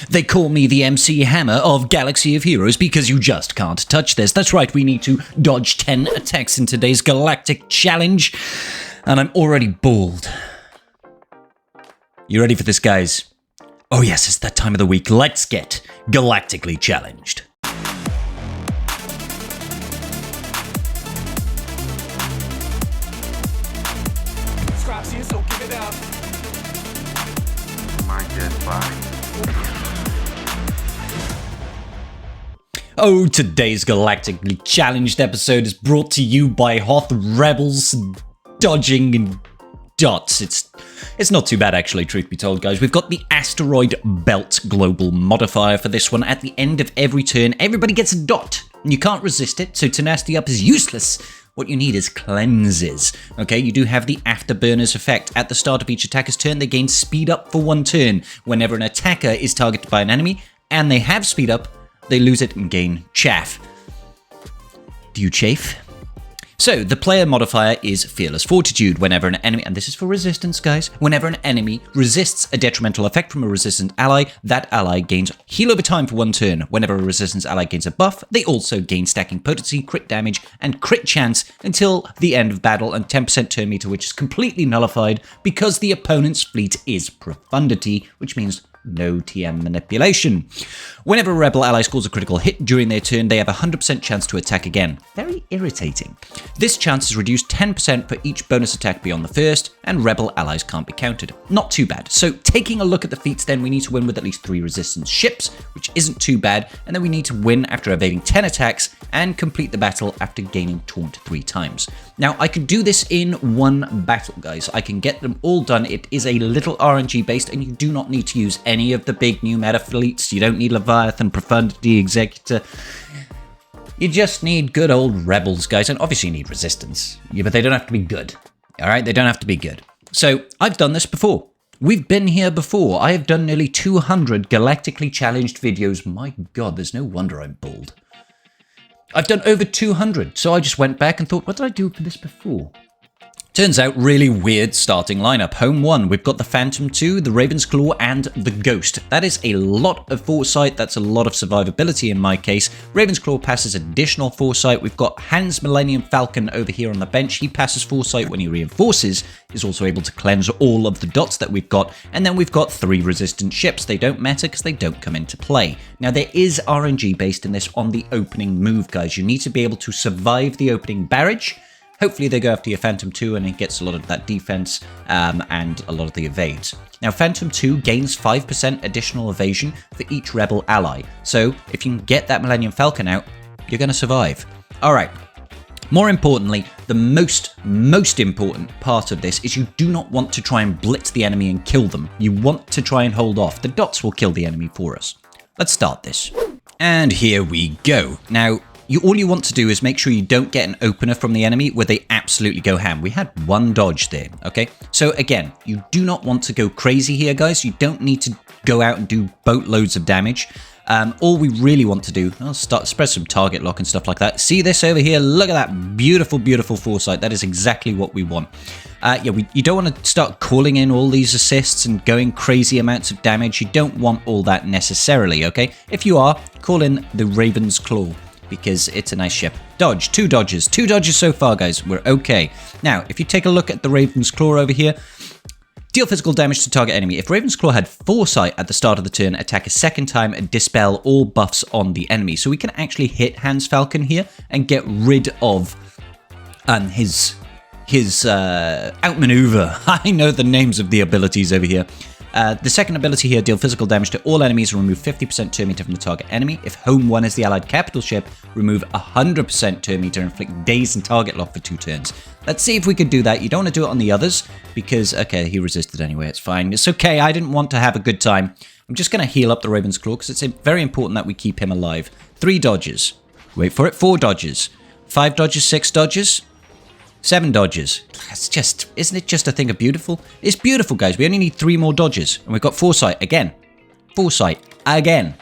They call me the MC Hammer of Galaxy of Heroes because you just can't touch this. That's right, we need to dodge 10 attacks in today's Galactic challenge. And I'm already bald. You ready for this, guys? Oh yes, it's that time of the week. Let's get galactically challenged. So give it up. My dead body. Oh, today's galactically challenged episode is brought to you by Hoth Rebels dodging and dots. It's not too bad, actually, truth be told, guys. We've got the Asteroid Belt Global Modifier for this one. At the end of every turn, everybody gets a dot. You can't resist it, so Tenacity Up is useless. What you need is cleanses. Okay, you do have the Afterburners effect. At the start of each attacker's turn, they gain speed up for 1 turn. Whenever an attacker is targeted by an enemy, and they have speed up, they lose it and gain chaff. Do you chafe? So, the player modifier is Fearless Fortitude. Whenever an enemy, and this is for resistance, guys, whenever an enemy resists a detrimental effect from a resistant ally, that ally gains heal over time for 1 turn. Whenever a resistance ally gains a buff, they also gain stacking potency, crit damage, and crit chance until the end of battle, and 10% turn meter, which is completely nullified because the opponent's fleet is profundity, which means no TM manipulation. Whenever a rebel ally scores a critical hit during their turn, they have a 100% chance to attack again. Very irritating. This chance is reduced 10% for each bonus attack beyond the first, and rebel allies can't be countered. Not too bad. So taking a look at the feats then, we need to win with at least 3 resistance ships, which isn't too bad, and then we need to win after evading 10 attacks and complete the battle after gaining taunt 3 times. Now, I can do this in 1 battle, guys. I can get them all done. It is a little RNG based, and you do not need to use any of the big new meta fleets. You don't need Leviathan, Profundity, Executor. You just need good old rebels, guys, and obviously you need resistance. Yeah, but they don't have to be good. Alright, they don't have to be good. So, I've done this before. We've been here before. I have done nearly 200 galactically challenged videos. My god, there's no wonder I'm bald. I've done over 200, so I just went back and thought, what did I do for this before? Turns out, really weird starting lineup. Home 1, we've got the Phantom 2, the Raven's Claw, and the Ghost. That is a lot of foresight, that's a lot of survivability in my case. Raven's Claw passes additional foresight. We've got Hans Millennium Falcon over here on the bench. He passes foresight when he reinforces. He's also able to cleanse all of the dots that we've got. And then we've got 3 resistant ships. They don't matter because they don't come into play. Now, there is RNG based in this on the opening move, guys. You need to be able to survive the opening barrage. Hopefully they go after your Phantom 2 and it gets a lot of that defense and a lot of the evades. Now, Phantom 2 gains 5% additional evasion for each rebel ally. So if you can get that Millennium Falcon out, you're going to survive. All right. More importantly, the most important part of this is you do not want to try and blitz the enemy and kill them. You want to try and hold off. The dots will kill the enemy for us. Let's start this. And here we go. Now, all you want to do is make sure you don't get an opener from the enemy where they absolutely go ham. We had 1 dodge there, okay? So again, you do not want to go crazy here, guys. You don't need to go out and do boatloads of damage. All we really want to do, I'll spread some target lock and stuff like that. See this over here? Look at that beautiful, beautiful foresight. That is exactly what we want. You don't want to start calling in all these assists and going crazy amounts of damage. You don't want all that necessarily, okay? If you are, call in the Raven's Claw, because it's a nice ship. Dodge, 2 dodges. 2 dodges so far, guys. We're okay. Now, if you take a look at the Raven's Claw over here, deal physical damage to target enemy. If Raven's Claw had foresight at the start of the turn, attack a second time and dispel all buffs on the enemy. So we can actually hit Hans Falcon here and get rid of his outmaneuver. I know the names of the abilities over here. The second ability here, deal physical damage to all enemies and remove 50% turn meter from the target enemy. If Home 1 is the allied capital ship, remove 100% turn meter and inflict daze and target lock for 2 turns. Let's see if we can do that. You don't want to do it on the others because, okay, he resisted anyway. It's fine. It's okay. I didn't want to have a good time. I'm just going to heal up the Raven's Claw because it's very important that we keep him alive. 3 dodges. Wait for it. 4 dodges. 5 dodges, 6 dodges. 7 dodges. It's just, isn't it just a thing of beautiful? It's beautiful, guys. We only need 3 more dodges. And we've got foresight again. Foresight again.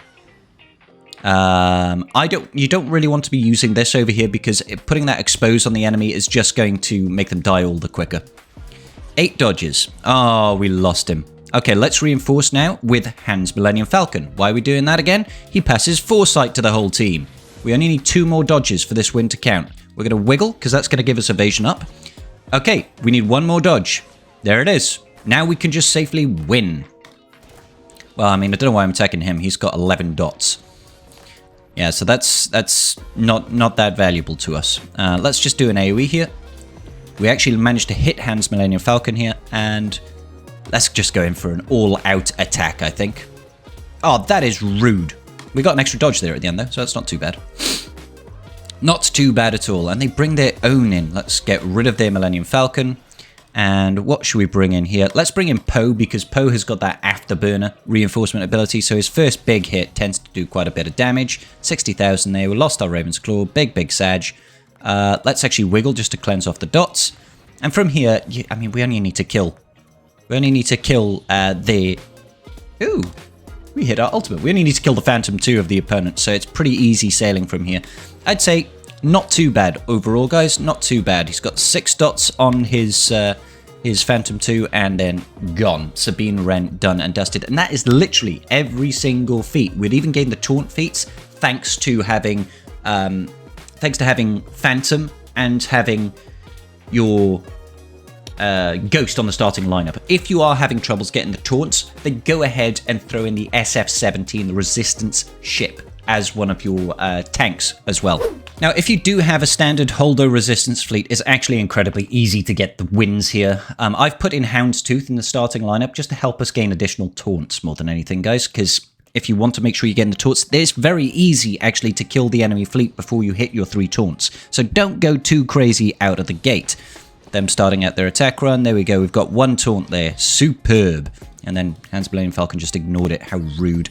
You don't really want to be using this over here because putting that expose on the enemy is just going to make them die all the quicker. 8 dodges. Oh, we lost him. Okay, let's reinforce now with Hans Millennium Falcon. Why are we doing that again? He passes foresight to the whole team. We only need 2 more dodges for this win to count. We're going to wiggle, because that's going to give us evasion up. Okay, we need 1 more dodge. There it is. Now we can just safely win. Well, I mean, I don't know why I'm attacking him. He's got 11 dots. Yeah, so that's not that valuable to us. Let's just do an AoE here. We actually managed to hit Hans Millennium Falcon here, and let's just go in for an all-out attack, I think. Oh, that is rude. We got an extra dodge there at the end, though, so that's not too bad. Not too bad at all. And they bring their own in. Let's get rid of their Millennium Falcon. And what should we bring in here? Let's bring in Poe, because Poe has got that afterburner reinforcement ability, so his first big hit tends to do quite a bit of damage. 60,000 there. We lost our Raven's Claw. Big Sag. Let's actually wiggle just to cleanse off the dots. And from here, I mean, we only need to kill. We only need to kill the... Ooh, we hit our ultimate. We only need to kill the Phantom 2 of the opponent, so it's pretty easy sailing from here. I'd say not too bad overall, guys. Not too bad. He's got 6 dots on his Phantom 2, and then gone. Sabine Wren, done and dusted. And that is literally every single feat. We'd even gained the taunt feats thanks to having Phantom and having your Ghost on the starting lineup. If you are having troubles getting the taunts, then go ahead and throw in the SF-17, the Resistance ship, as one of your tanks as well. Now, if you do have a standard Holdo Resistance fleet, it's actually incredibly easy to get the wins here. I've put in Houndstooth in the starting lineup just to help us gain additional taunts more than anything, guys, because if you want to make sure you're getting the taunts, it's very easy actually to kill the enemy fleet before you hit your 3 taunts. So don't go too crazy out of the gate. Them starting out their attack run, there we go, we've got 1 taunt there, superb. And then Hans Millennium Falcon just ignored it, how rude.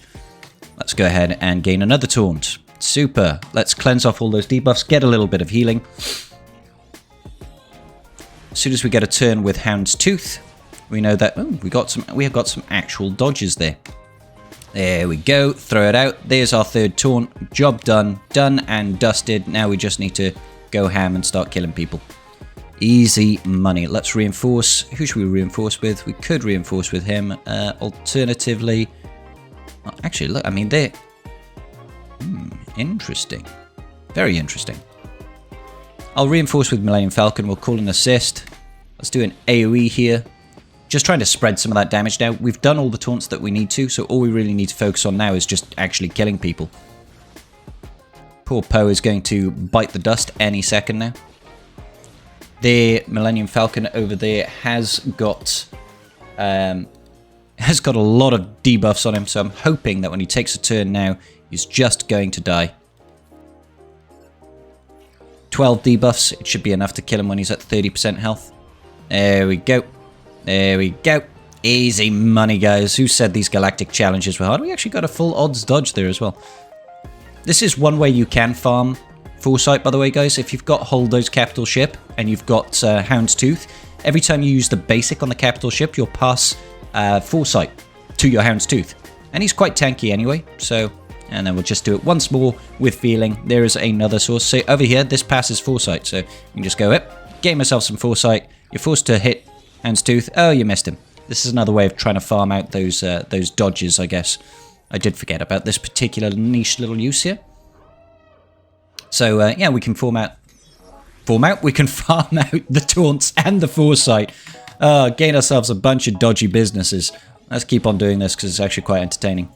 Let's go ahead and gain another taunt. Super. Let's cleanse off all those debuffs, get a little bit of healing. As soon as we get a turn with Houndstooth, we know that we have got some actual dodges there. There we go. Throw it out. There's our 3rd taunt. Job done. Done and dusted. Now we just need to go ham and start killing people. Easy money. Let's reinforce. Who should we reinforce with? We could reinforce with him. Alternatively... Well, actually, look, I mean, they're... interesting. Very interesting. I'll reinforce with Millennium Falcon. We'll call an assist. Let's do an AoE here. Just trying to spread some of that damage now. We've done all the taunts that we need to, so all we really need to focus on now is just actually killing people. Poor Poe is going to bite the dust any second now. The Millennium Falcon over there has got a lot of debuffs on him, so I'm hoping that when he takes a turn now, he's just going to die. 12 debuffs, it should be enough to kill him when he's at 30% health. There we go. There we go. Easy money, guys. Who said these Galactic challenges were hard? We actually got a full odds dodge there as well. This is one way you can farm Foresight, by the way, guys. If you've got Holdo's capital ship and you've got Houndstooth, every time you use the basic on the capital ship, you'll pass Foresight to your Houndstooth. And he's quite tanky anyway, so... And then we'll just do it once more with feeling. There is another source. So over here, this passes Foresight. So you can just go, gain myself some Foresight. You're forced to hit Houndstooth. Oh, you missed him. This is another way of trying to farm out those dodges, I guess. I did forget about this particular niche little use here. So, yeah, we can we can farm out the taunts and the Foresight. Gain ourselves a bunch of dodgy businesses. Let's keep on doing this because it's actually quite entertaining.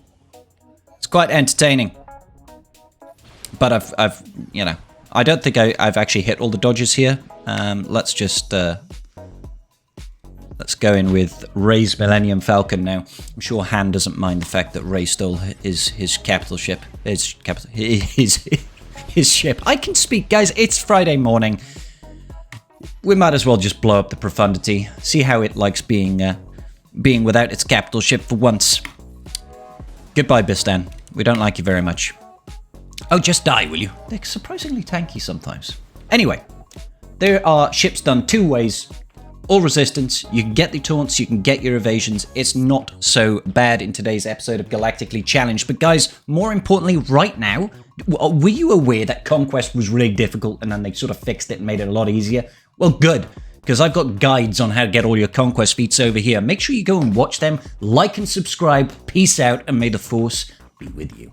It's quite entertaining. But I've you know, I don't think I've actually hit all the dodges here. Let's just, let's go in with Ray's Millennium Falcon now. I'm sure Han doesn't mind the fact that Ray stole his capital ship. His ship. I can speak, guys. It's Friday morning. We might as well just blow up the Profundity. See how it likes being without its capital ship for once. Goodbye, Bistan. We don't like you very much. Oh, just die, will you? They're surprisingly tanky sometimes. Anyway, there are ships done 2 ways. All resistance. You can get the taunts, you can get your evasions. It's not so bad in today's episode of Galactically Challenged. But guys, more importantly, right now, were you aware that Conquest was really difficult and then they sort of fixed it and made it a lot easier? Well, good. because I've got guides on how to get all your conquest feats over here. Make sure you go and watch them, like and subscribe. Peace out, and may the Force be with you.